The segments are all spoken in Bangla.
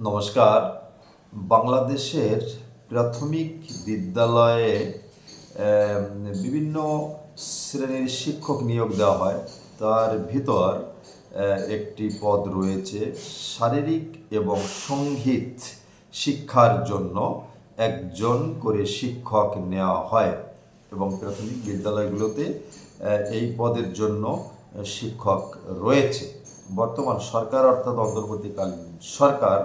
নমস্কার। বাংলাদেশের প্রাথমিক বিদ্যালয়ে বিভিন্ন শ্রেণীর শিক্ষক নিয়োগ দেওয়া হয়। তার ভিতর একটি পদ রয়েছে শারীরিক এবং সঙ্গীত শিক্ষার জন্য একজন করে শিক্ষক নেওয়া হয় এবং প্রাথমিক বিদ্যালয়গুলোতে এই পদের জন্য শিক্ষক রয়েছে। বর্তমান সরকার অর্থাৎ অন্তর্বর্তীকালীন সরকার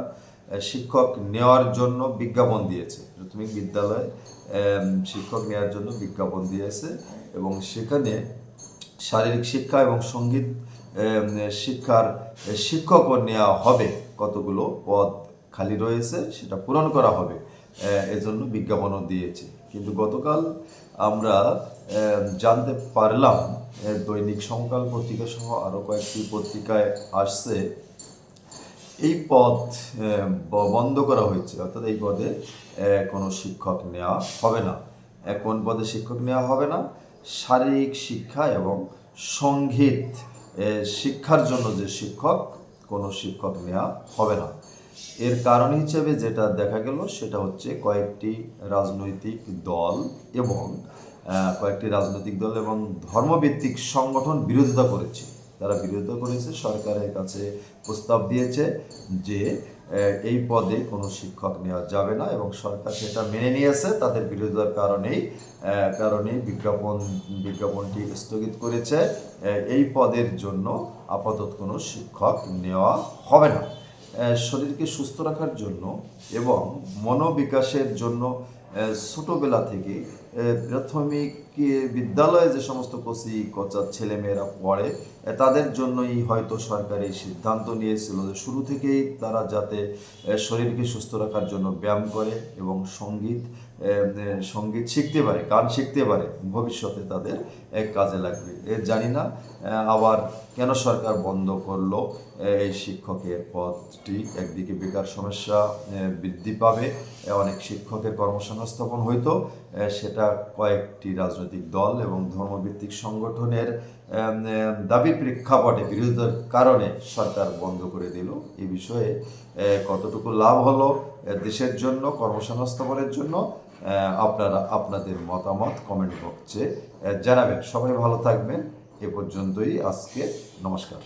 শিক্ষক নেওয়ার জন্য বিজ্ঞাপন দিয়েছে। প্রাথমিক বিদ্যালয়ে শিক্ষক নেওয়ার জন্য বিজ্ঞাপন দিয়েছে এবং সেখানে শারীরিক শিক্ষা এবং সঙ্গীত শিক্ষার শিক্ষকও নেওয়া হবে। কতগুলো পদ খালি রয়েছে সেটা পূরণ করা হবে, এজন্য বিজ্ঞাপনও দিয়েছে। কিন্তু গতকাল আমরা জানতে পারলাম, দৈনিক সমকাল পত্রিকা সহ আরও কয়েকটি পত্রিকায় আসছে, এই পদ বন্ধ করা হয়েছে, অর্থাৎ এই পদে কোনো শিক্ষক নেওয়া হবে না। কোন পদে শিক্ষক নেওয়া হবে না? শারীরিক শিক্ষা এবং সঙ্গীত শিক্ষার জন্য যে শিক্ষক, কোনো শিক্ষক নেওয়া হবে না। এর কারণ হিসেবে যেটা দেখা গেল সেটা হচ্ছে কয়েকটি রাজনৈতিক দল এবং ধর্মভিত্তিক সংগঠন বিরোধিতা করেছে। তারা বিরোধিতা করেছে, সরকারের কাছে প্রস্তাব দিয়েছে যে এই পদে কোনো শিক্ষক নেওয়া যাবে না এবং সরকার সেটা মেনে নিয়েছে। তাদের বিরোধিতার কারণে বিজ্ঞাপনটি স্থগিত করেছে। এই পদের জন্য আপাতত কোনো শিক্ষক নেওয়া হবে না। শরীরকে সুস্থ রাখার জন্য এবং মনোবিকাশের জন্য ছোটোবেলা থেকে প্রাথমিক বিদ্যালয়ে যে সমস্ত কচি ছেলেমেয়েরা পড়ে, তাদের জন্যই হয়তো সরকার এই সিদ্ধান্ত নিয়েছিল যে শুরু থেকেই তারা যাতে শরীরকে সুস্থ রাখার জন্য ব্যায়াম করে এবং সঙ্গীত শিখতে পারে, গান শিখতে পারে, ভবিষ্যতে তাদের কাজে লাগবে। জানি না আবার কেন সরকার বন্ধ করলো এই শিক্ষকের পদটি। একদিকে বেকার সমস্যা বৃদ্ধি পাবে, অনেক শিক্ষকের কর্মসংস্থাপন হইতো, সেটা কয়েকটি রাজনৈতিক দল এবং ধর্মভিত্তিক সংগঠনের দাবি প্রেক্ষাপটে বিরোধিতার কারণে সরকার বন্ধ করে দিল। এই বিষয়ে কতটুকু লাভ হলো দেশের জন্য, কর্মসংস্থাপনের জন্য, আপনারা আপনাদের মতামত কমেন্ট বক্সে জানাবেন। সবাই ভালো থাকবেন। এ পর্যন্তই আজকে। নমস্কার।